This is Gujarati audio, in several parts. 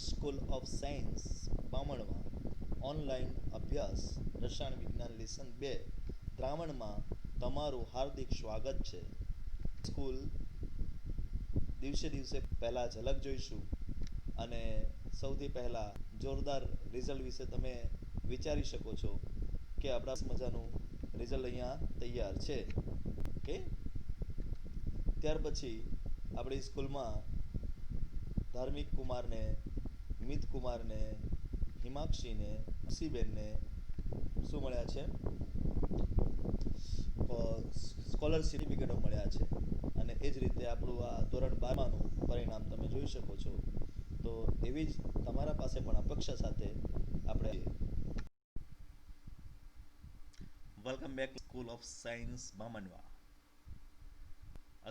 સ્કૂલ ઓફ સાયન્સ બામણમાં ઓનલાઈન અભ્યાસ રસાયણ વિજ્ઞાન લેસન 2 દ્રાવણમાં તમારું હાર્દિક સ્વાગત છે. સ્કૂલ દિવસે દિવસે પહેલાં ઝલક જોઈશું અને સૌથી પહેલાં જોરદાર રિઝલ્ટ વિશે તમે વિચારી શકો છો કે આપણા મજાનું રિઝલ્ટ અહીંયા તૈયાર છે. ઓકે, ત્યાર પછી આપણી સ્કૂલમાં ધાર્મિક કુમારને, મિત કુમારને, હિમાક્ષીને, ખુશીબેનને શું મળ્યા છે? સ્કોલરશિપ સર્ટિફિકેટો મળ્યા છે. અને એ જ રીતે આપણું આ ધોરણ 12નું પરિણામ તમે જોઈ શકો છો. તો એવી જ તમારા પાસે પણ અપેક્ષા સાથે આપણે welcome back to school of science Bamanwa.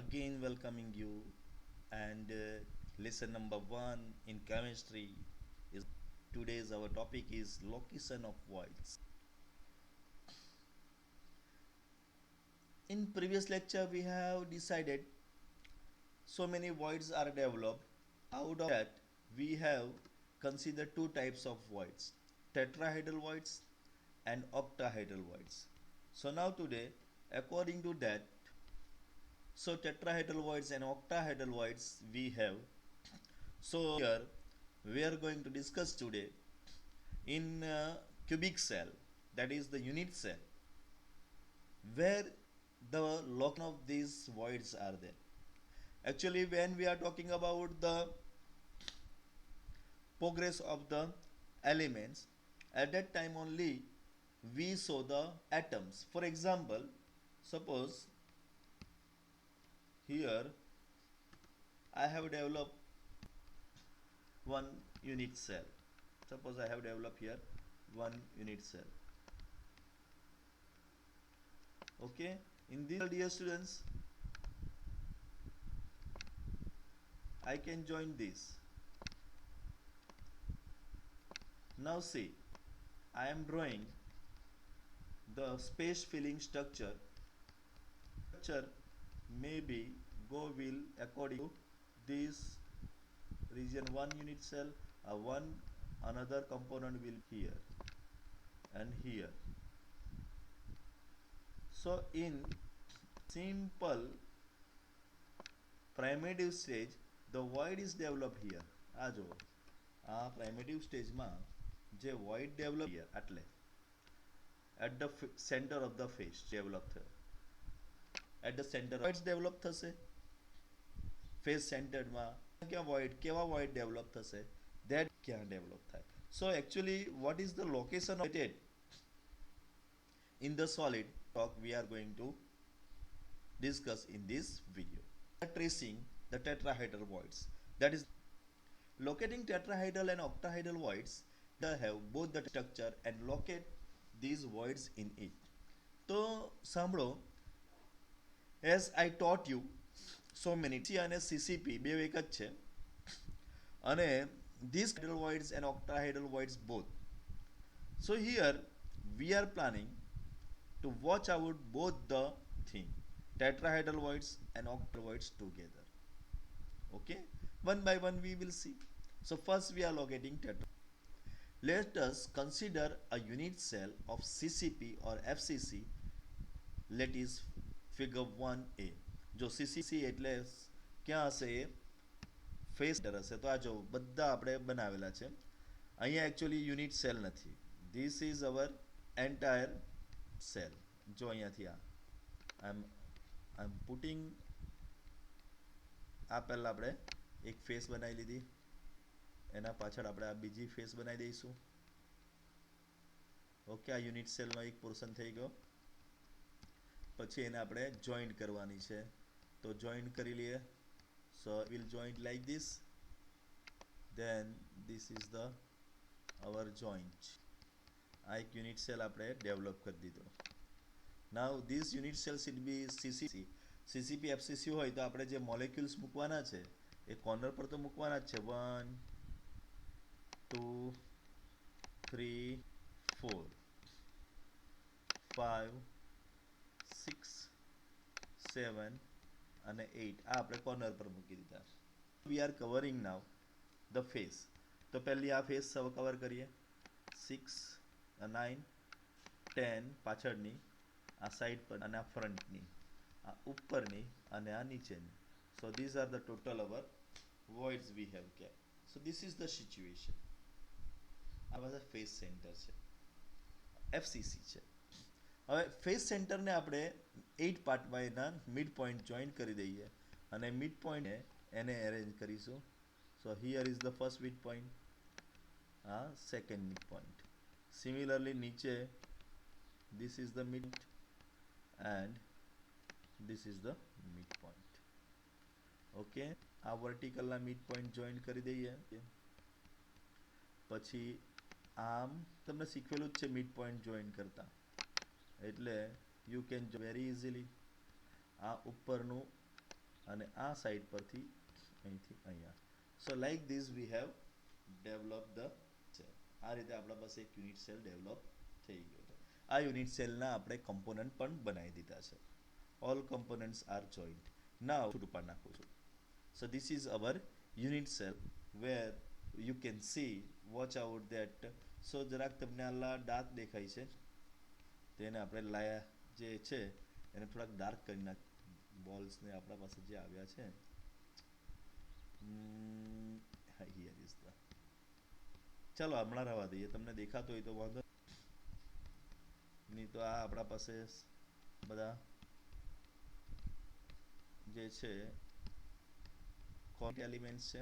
Again welcoming you and lesson number 1 in chemistry is today's our topic is location of voids. In previous lecture we have decided so many voids are developed. Out of that we have considered two types of voids, tetrahedral voids and octahedral voids. So now today, according to that, so tetrahedral voids and octahedral voids we have. So here we are going to discuss today in cubic cell, that is the unit cell, where the location of these voids are there. Actually, when we are talking about the progress of the elements, at that time only we saw the atoms. For example, suppose here I have developed one unit cell. Suppose I have developed here one unit cell. Okay, in this, dear students, I can join this. Now see, I am drawing the space filling structure. Structure maybe go will according to this region 1 unit cell, one another component will here and here. So in simple primitive stage the void is developed here. આ જો આ primitive stage માં જે void develop here એટલે at the center of the face develop થયો. At the center voids develop થશે face centered માં ક્યાં void કેવા void develop થશે that ક્યાં develop થાય. So actually what is the location of it in the solid talk we are going to discuss in this video. Tracing the tetrahedral voids, that is locating tetrahedral and octahedral voids that have both the structure and locate these voids in it. So સાંભળો, as I taught you so many અને CCP બે એક જ છે અને these tetrahedral voids and octahedral voids both. So here we are planning to watch out both the thing, tetrahedral voids and octahedral voids together. Okay, one by one we will see. So first we are locating tetra. Let us consider a unit cell of CCP or FCC. Let is figure 1a. જો CCC એટલે ક્યાં હશે? ફેસ હશે. તો આ જો બધા આપણે બનાવેલા છે. અહીંયા actually unit cell નથી. This is our entire cell. જો અહીંયાથી આ I'm putting આ પહેલા આપણે એક ફેસ બનાવી લીધી, એના પાછળ આપણે આ બીજી ફેસ બનાવી દઈશું. ઓકે, આ યુનિટ સેલનો એક પોર્શન થઈ ગયો. પછી એને આપણે જોઈન્ટ કરવાની છે, તો જોઈન્ટ કરી લઈએ. So will joint like this, then this is the our joint. આ એક યુનિટ સેલ આપણે ડેવલપ કરી દીધો. Now this unit cell should be CCP FCC હોય તો આપણે જે મોલેક્યુલ્સ મૂકવાના છે એ કોર્નર પર તો મૂકવાના જ છે. 1 2 3 4 5 6 7 અને 8 આ આપણે કોર્નર પર મૂકી દીધા. We are covering now the face. તો તો પહેલી આ ફેસ કવર કરીએ 6 9 10 પાછળની આ સાઈડ પર અને આ ફ્રન્ટની આ ઉપરની અને આ નીચેની so these are the total our voids we have kept. So this is the situation. આ બધા ફેસ સેન્ટર છે FCC છે. હવે ફેસ સેન્ટરને આપણે 8 પાર્ટમાં એના મિડ પોઈન્ટ જોઈન્ટ કરી દઈએ અને મિડ પોઈન્ટ એને એરેન્જ કરીશું. સો here is the first mid point, આ સેકન્ડ મિડ પોઈન્ટ. સિમિલરલી નીચે this is the mid and this is the midpoint. Okay, આ વર્ટિકલના મિડ પોઈન્ટ જોઈન્ટ કરી દઈએ. પછી આમ તમને શીખવેલું જ છે મિડ પોઈન્ટ જોઈન્ટ કરતા, એટલે યુ કેન વેરી ઇઝીલી આ ઉપરનું અને આ સાઈડ પરથી અહીંથી અહીંયા. સો like this V have develop the cell. આ રીતે આપણા પાસે એક યુનિટ સેલ ડેવલપ થઈ ગયો છે. આ યુનિટ સેલના આપણે કમ્પોનન્ટ પણ બનાવી દીધા છે. All components are joint. Now છૂટું પાડ નાખું છું. So this is our unit cell where you can see watch out that. So જરાક તમને આલા ડાર્ક દેખાય છે, તેને આપણે લાયા જે છે એને થોડાક ડાર્ક કરી નાખ. બોલ્સને આપણા પાસે જે આવ્યા છે હિયર ઇઝ ધ. ચાલો હમણાં રહેવા દઈએ, તમને દેખાતો હોય તો વાંધો નહીં. તો આ આપણા પાસે બધા જે છે કોર્નર એલિમેન્ટ્સ છે.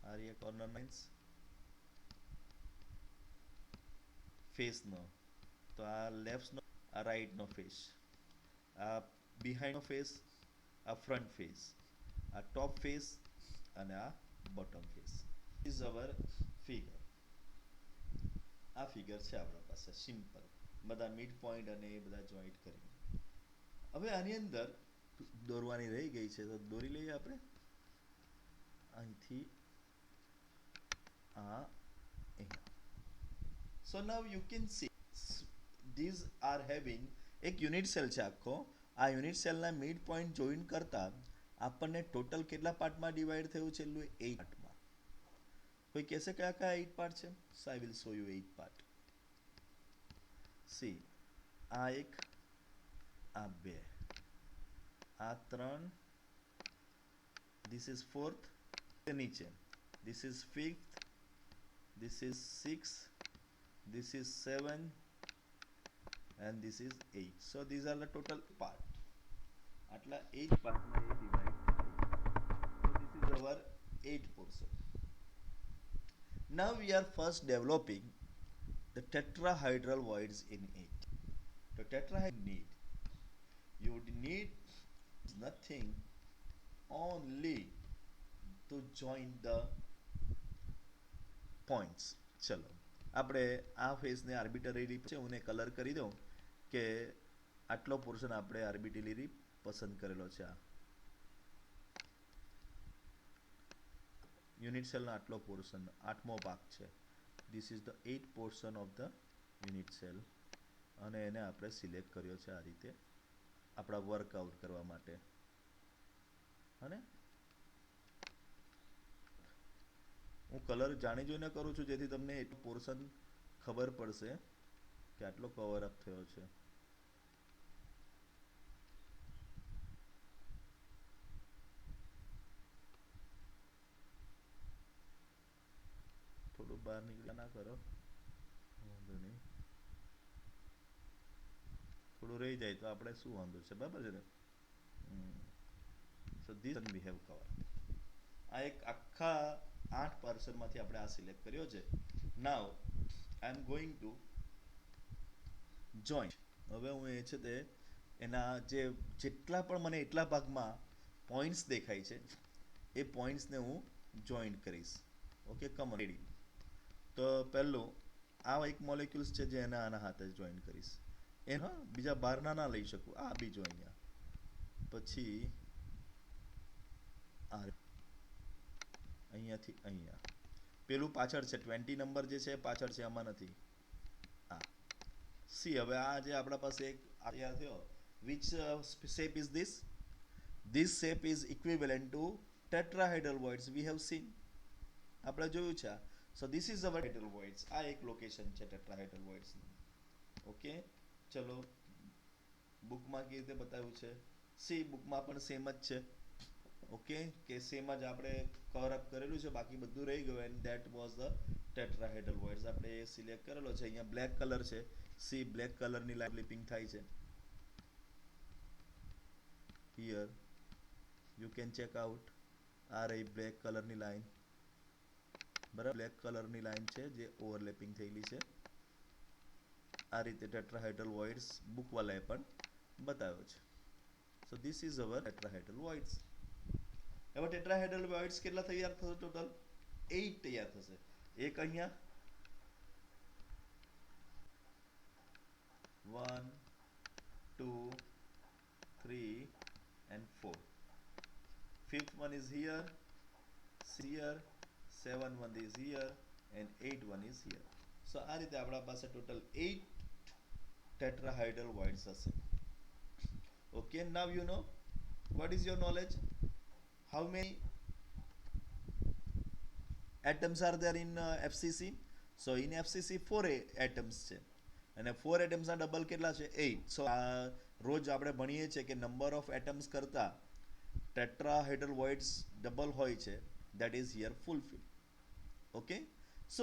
આ રહ્યા કોર્નર લાઇન્સ ફેસનો. તો આ લેફ્ટનો, આ રાઈટનો ફેસ, આ બિહાઇન્ડનો ફેસ, આ ફ્રન્ટ ફેસ, આ ટોપ ફેસ અને આ bottom face. Is our figure. આ ફિગર છે આપણા પાસે સિમ્પલ, બધા મિડ પોઈન્ટ અને એ બધા જોઈન્ટ કરીને. હવે આની અંદર દોરવાની રહી ગઈ છે તો દોરી લઈએ આપણે. અહીંથી આ અહીંયા. So now you can see these are having એક યુનિટ સેલ છે આખો. આ યુનિટ સેલના મિડ પોઈન્ટ જોઈન કરતા આપણને ટોટલ કેટલા પાર્ટમાં ડિવાઈડ થયું છે? 8 પાર્ટમાં. કોઈ કહેશે કયા કયા 8 પાર્ટ છે? So I will show you 8 part. See, આ એક, આ બે, આ ત્રણ, this is fourth, નીચે this is fifth, this is sixth, this is seventh and this is 8. So these are the total part. આટલા 8 પાર્ટમાં એ ડિવાઈડ થાય. So this is our 8 portion. Now we are first developing the tetrahedral voids in 8. The tetrahedral need, you would need nothing only to join the points. ચલો આપણે આ ફેસને આર્બિટરીલી છે હું કલર કરી દઉં કે આટલો પોર્શન આપણે આર્બિટરીલી પસંદ કરેલો છે. આ યુનિટ સેલનો આટલો પોર્શન 8મો ભાગ છે. This is the 8th portion of the unit cell અને એને આપણે સિલેક્ટ કર્યો છે આ રીતે આપણા વર્કઆઉટ કરવા માટે. અને હું કલર જાણી જોઈને કરું છું જેથી તમને એટલો પોર્શન ખબર પડશે કે આટલો કવર અપ થયો છે. થોડું બહાર નીકળ્યા ના કરો, વાંધો નહીં. થોડું રહી જાય તો આપણે શું વાંધો છે, બરાબર છે ને? So this we have cover. આ એક આખા 8 પર્સનમાંથી આપણે આ સિલેક્ટ કર્યો છે. નાઉ આઈ એમ ગોઈંગ ટુ જોઈન. હવે હું એ છે તે એના જે જેટલા પણ મને એટલા ભાગમાં પોઈન્ટ્સ દેખાય છે એ પોઈન્ટ્સને હું જોઈન્ટ કરીશ. ઓકે, કમ રેડી. તો પહેલું આ એક મોલેક્યુલ્સ છે જે એના આના હાથે જોઈન્ટ કરીશ. એ હા બીજા બહારના ના લઈ શકું. આ બીજો અહીંયા, પછી આ અહીંયાથી અહીંયા. પેલું પાછળ છે 20 નંબર જે છે પાછળ છે, આમાં નથી. આ સી, હવે આ જે આપણા પાસે એક તૈયાર થયો. Which shape is this? This shape is equivalent to tetrahedral voids we have seen. આપણે જોયું છે. So this is our tetrahedral voids. આ એક લોકેશન છે ટેટ્રાહેડ્રલ વોઇડ્સની. ઓકે, ચલો બુકમાં કેવી રીતે બતાવ્યું છે, સી બુકમાં પણ સેમ જ છે. ઓકે, કે સેમ જ આપણે કવર અપ કરેલું છે, બાકી બધું રહી ગયું. And that was the tetrahedral voids. આપણે એ સિલેક્ટ કરેલો છે. અહીંયા બ્લેક કલર છે, સી બ્લેક કલરની લાઇન ફ્લિપિંગ થાય છે. Here you can check out. આ રહી બ્લેક કલરની લાઈન, બરાબર, બ્લેક કલરની લાઈન છે જે ઓવરલેપિંગ થયેલી છે. આ રીતે ટેટ્રાહેડ્રલ વોઇડ્સ બુકવાલાએ પણ બતાવ્યો છે. So this is our tetrahedral voids. હવે ટેટ્રાહેડ્રલ વોઇડ્સ કેટલા તૈયાર થશે? ટોટલ 8 તૈયાર થશે. એક અહીંયા 1 2 3 and 4. Fifth one is here, here, 7 one is here, and 8 one is here. So આ રીતે આપણા પાસે ટોટલ 8 tetrahedral voids હશે. Okay, now you know. What is your knowledge? How many atoms are there in FCC? So in FCC 4 atoms છે અને 4 atoms ના ડબલ કેટલા છે? 8. So રોજ આપણે ભણીએ છીએ કે નંબર ઓફ એટમ્સ કરતા tetrahedral voids double હોય છે. That is here fulfilled. Okay, so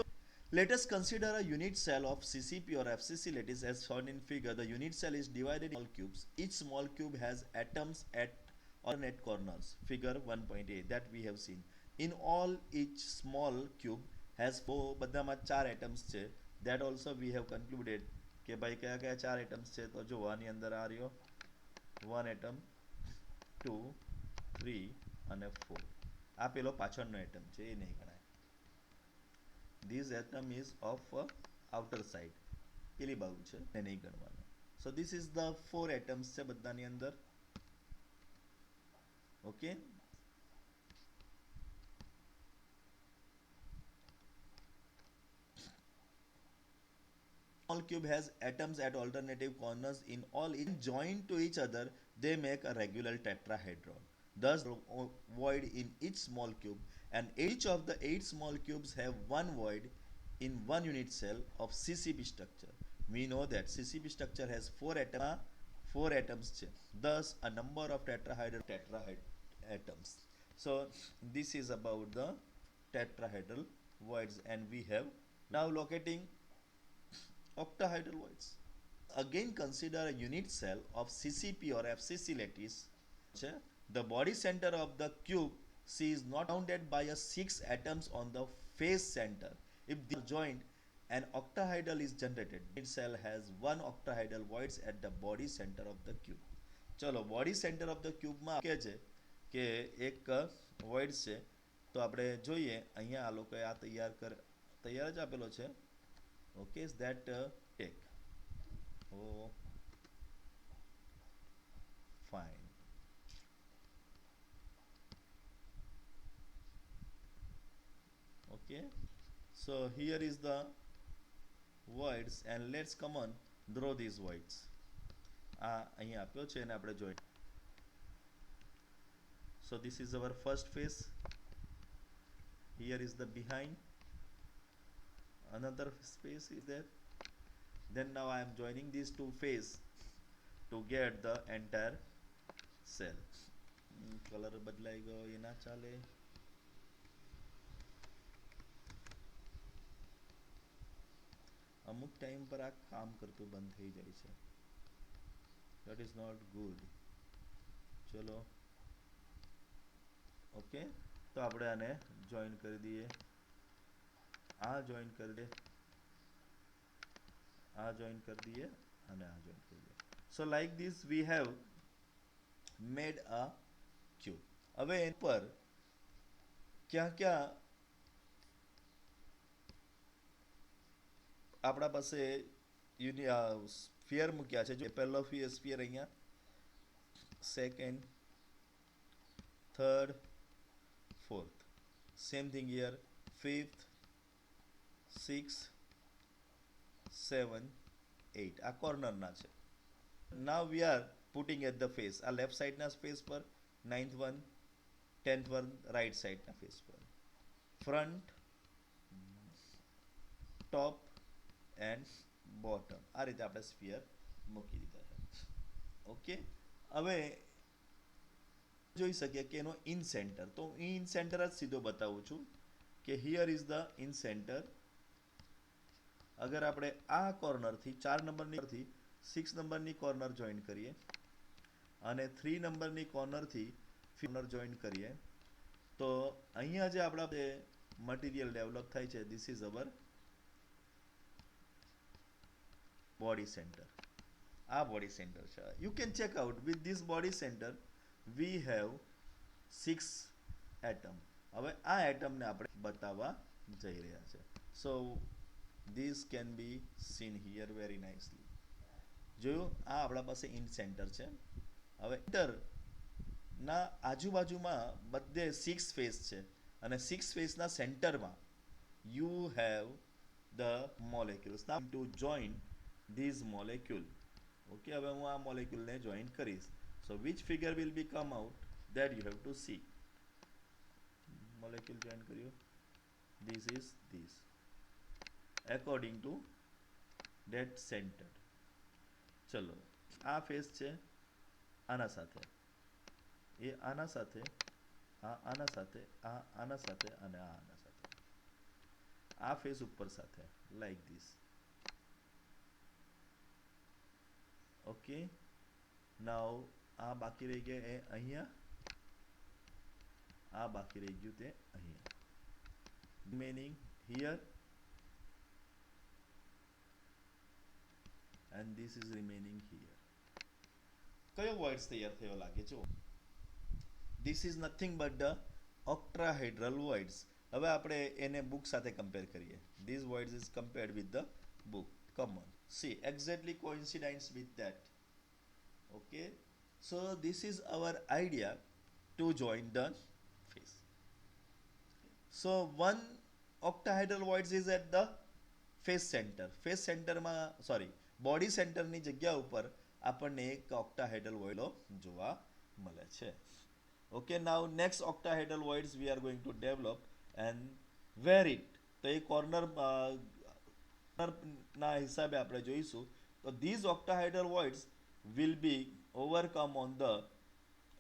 let us consider a unit cell of CCP or FCC lattice as shown in figure. The unit cell is divided in small cubes. Each small cube has atoms at alternate corners. Figure 1.8 that we have seen. In all, each small cube has બધામાં 4 atoms છે. That also we have concluded કે ભાઈ કયા કયા 4 atoms છે. તો જો આની અંદર આ રહ્યો 1 atom, 2, 3 અને 4. આ પેલો પાછળનો એટમ છે, એ નહીં ગણાય. This atom is of outer side, પેલી બાજુ છે, એ નહીં ગણવાનું. So this is the 4 atoms છે બધાની અંદર. Okay, small cube has atoms at alternative corners. In all, in joined to each other, they make a regular tetrahedron. Thus, void in each small cube, and each of the 8 small cubes have one void in one unit cell of CCP structure. We know that CCP structure has 4 atoms. Thus, a number of tetrahedral atoms. So, this is about the tetrahedral voids, and we have now locating octahedral voids. Again, consider a unit cell of CCP or FCC lattice. The body center of the cube C is not bounded by a 6 atoms on the face center. If they are joined, an octahedral is generated. Unit cell has one octahedral voids at the body center of the cube. ચલો body center of the cube માં કે છે કે એક void છે. તો આપણે જોઈએ અહીંયા આ લોકોએ આ તૈયાર જ આપેલો છે. Okay, is that take? Oh, fine. Okay, so here is the voids and let's come on draw these voids. અહીંયા આપ્યો છે અને આપણે જોઈ. So this is our first face. Here is the behind. Another space is there. Then now I am joining these two faces to get the entire cell. Color બદલાઈ ગયો, એ ના ચાલે. અમુક ટાઈમ પર આ કામ કરતું બંધ થઈ જાય છે. That is not good. ચલો ઓકે, તો આપણે આને જોઈન કરી દઈએ. આ જોઈન કરી દે, આ જોઈન કરી દઈએ અને આ જોઈન કરી દઈએ. સો like this we have made a cube. હવે એના પર ક્યાં ક્યાં આપણા પાસે સ્ફિયર મૂક્યા છે. જો પહેલો સ્ફિયર અહીંયા, second, third, fourth. Same thing here, fifth, 6, 7, 8. આ કોર્નરના છે. Now we are putting at the face. આ લેફ્ટ સાઈડના સ્પેસ પર 9th one, 10th one right સાઈડના ફેસ પર. Front, top and bottom. આ રીતે આપણે સ્ફિયર મૂકી દીધા છે. ઓકે, હવે જોઈ શકીએ કે એનો ઇન સેન્ટર, તો ઇન સેન્ટર જ સીધો બતાવું છું કે here is the in centre. અગર આપણે આ કોર્નરથી 4 નંબરની 6 નંબરની કોર્નર જોઈન કરીએ અને 3 નંબરની કોર્નરથી કોર્નર જોઈન કરીએ તો અહીંયા જે આપણા જે મટીરિયલ ડેવલપ થાય છે, this is hour body centre. આ બોડી સેન્ટર છે. You can check out with this body centre we have 6 atom. હવે આ એટમને આપણે બતાવવા જઈ રહ્યા છે. So this can be scene here very nicely. જોયું, આ આપણા પાસે ઇન સેન્ટર છે. હવે સેન્ટરના આજુબાજુમાં બધે 6 ફેસ છે અને 6 ફેસના સેન્ટરમાં you have the molecules. Now to join these molecule. Okay, હવે હું આ મોલેક્યુલને જોઈન કરીશ. So which figure will be come out that you have to see. Molecule join કર્યો. This is this according to that center. ચલો, આ ફેસ છે આના સાથે, એ આના સાથે, આ આના સાથે, આ આના સાથે અને આ આના સાથે. આ ફેસ ઉપર સાથે like this. ઓકે, now આ બાકી રહી ગયા એ અહીંયા, આ બાકી રહી ગયું તે અહીંયા. Remaining here and this is remaining here. કયો voids તૈયાર થયો લાગે છે? This is nothing but the octahedral voids. હવે આપણે એને book સાથે compare કરીએ. These voids is compared with the book. Come on, see, exactly coincidence with that. Okay, so this is our idea to join the face. So one octahedral voids is at the face center. Face center માં, sorry, body center ની જગ્યા ઉપર આપણને એક octahedral void જોવા મળે છે. Okay, now next octahedral voids we are going to develop and where it. તો એ કોર્નર ના હિસાબે આપણે જોઈશું. તો these octahedral voids will be overcome on the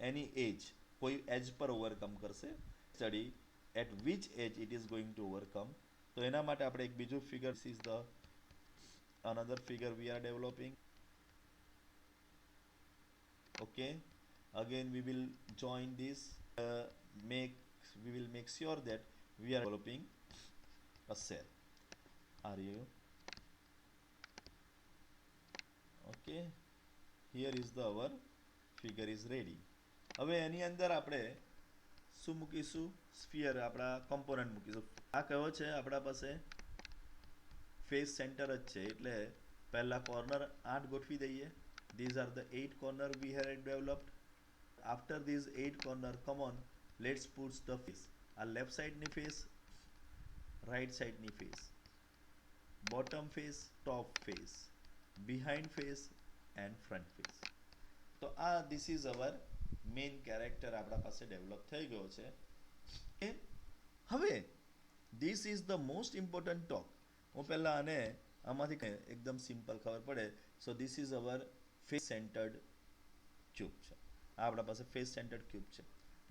any edge. કોઈ એજ પર ઓવરકમ કરશે. Study at which edge it is going to overcome. તો એના માટે આપણે એક બીજું figure, this is the another figure we are developing. Okay, again we will join this, we will make sure that we are developing a cell. Are you okay? Here is the our figure is ready. હવે એની અંદર આપણે શું મૂકીશું? સ્ફિયર, આપણા કમ્પોનન્ટ મૂકીશું. આ કયો છે આપણા પાસે? ફેસ સેન્ટર જ છે, એટલે પહેલા કોર્નર 8 ગોઠવી દઈએ. These are the 8 corner we have developed. After these 8 corner, come on, let's put the face. આ લેફ્ટ સાઈડની ફેસ, રાઈટ સાઈડની face, bottom face, top face, behind face and front face. તો આ this is our main character આપણા પાસે ડેવલપ થઈ ગયો છે. હવે this is the most important talk. હું પહેલા આને આમાંથી એકદમ સિમ્પલ ખબર પડે. સો this is our face centered cube છે. આ આપણા પાસે face centered cube છે.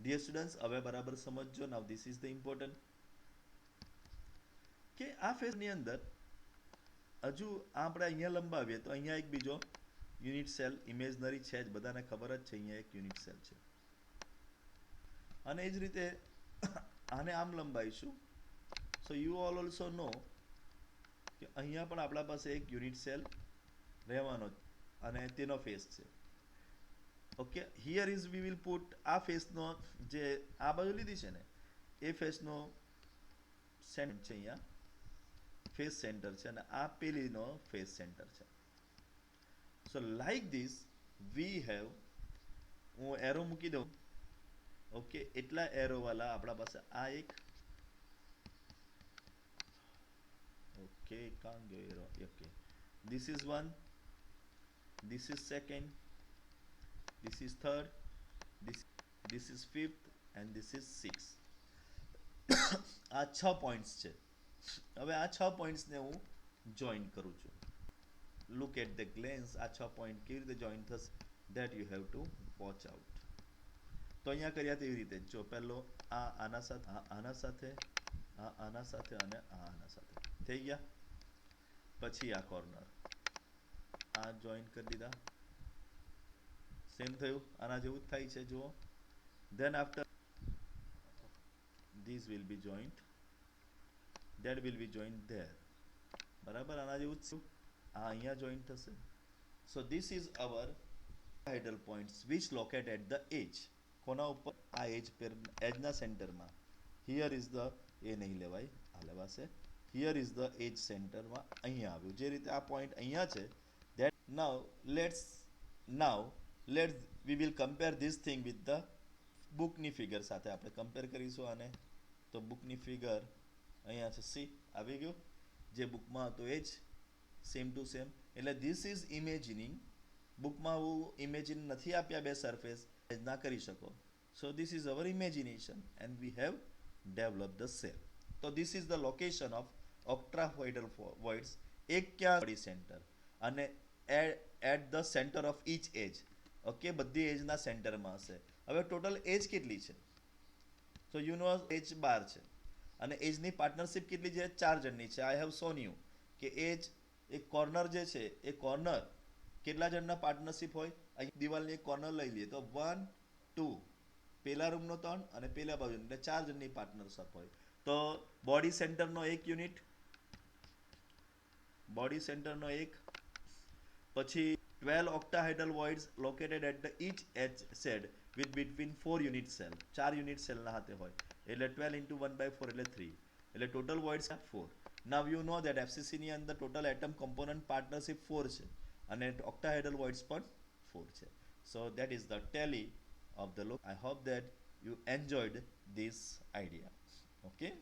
Dear students, હવે બરાબર સમજજો. now this is the important કે આ ફેસ ની અંદર હજુ આપણે અહીંયા લંબાવીએ તો અહીંયા એક બીજો યુનિટ સેલ ઇમેજનરી છે જ, બધાને ખબર જ છે. અહીંયા એક યુનિટ સેલ છે અને એ જ રીતે આને આમ લંબાઈશું. સો યુ ઓલ ઓલ્સો નો કે અહીંયા પણ આપણા પાસે એક યુનિટ સેલ રહેવાનો અને તેનો ફેસ છે. Okay, here is we will put આ ફેસનો જે આ બાજુ લીધી છે ને એ ફેસનો સેન્ટર છે, અહીંયા ફેસ સેન્ટર છે અને આ પેલીનો ફેસ સેન્ટર છે. સો લાઈક ધીસ વી હેવ, હું એરો મૂકી દઉં. ઓકે, એટલા એરોવાળા આપણા પાસે આ એક, ઓકે કાં ગયો arrow? Okay, this is one, this is second, this is third, this is fifth and this is sixth. આ 6 પોઈન્ટ્સ છે. હવે આ 6 પોઈન્ટ્સને હું જોઈન કરું છું. લુક એટ ધ ગ્લેન્સ, આ 6 પોઈન્ટ કેવી રીતે જોઈન થશે, that you have to watch out. તો અહીંયા કર્યા તેવી રીતે જો પહેલો આ આના સાથે, આ આના સાથે, આ આના સાથે અને આ આના સાથે થઈ ગયા. પછી આ કોર્નર આ જોઈન કરી દીધા, સેમ થયું, આના જેવું જ થાય છે જુઓ. Than after this will be joint, that will be joined there. બરાબર, આના જેવું જ આ અહીંયા જોઈન્ટ થશે. So this is our hydel points which locate at the edge. કોના ઉપર? આ એજ પર, એજના સેન્ટરમાં. હિયર ઇઝ ધ, એ નહીં લેવાય, આ લેવાશે. હિયર ઇઝ ધ એજ સેન્ટરમાં અહીંયા આવ્યું, જે રીતે આ પોઈન્ટ અહીંયા છે. That now let's we will compare this thing with the બુકની ફિગર સાથે આપણે કમ્પેર કરીશું આને. તો બુકની ફિગર અહીંયા છે, સી આવી ગયું, જે બુકમાં હતો એ જ સેમ ટુ સેમ. એટલે ધીસ ઇઝ ઇમેજિનિંગ. બુકમાં હું ઇમેજિન નથી આપ્યા બે સરફેસ, ના કરી શકો. So this is our imagination and we have develop the cell. તો this is the location of octahedral voids. એક ક્યાં? બોડી સેન્ટર, અને at the centre of each edge. Okay, બધી એજના સેન્ટરમાં હશે. હવે ટોટલ એજ કેટલી છે? તો યુ નો એજ 12 છે. અને એજની પાર્ટનરશિપ કેટલી છે? 4 જણની છે. આઈ હેવ સોન યુ કે એજ એક કોર્નર જે છે એ કોર્નર કેટલા જણના પાર્ટનરશિપ હોય? અહીં દિવાલની એક કોર્નર લઈ લઈએ તો 1 2, પેલા રૂમનો 3 અને પેલા બાજુ, એટલે 4 જણની પાર્ટનરશિપ હોય. તો બોડી સેન્ટરનો એક યુનિટ, બોડી સેન્ટરનો એક, પછી 12 octahedral voids located at the each edge said with between 4 unit cell. 4 unit સેલના હાથે હોય એટલે 12 into 1/4 એટલે 3, એટલે total voids 4. Now you know that FCC ની અંદર ટોટલ એટમ કોમ્પોનન્ટ પાર્ટનરશિપ 4 છે અને octahedral voids પણ 4 છે. So that is the tally of the look. I hope that you enjoyed this idea. Okay.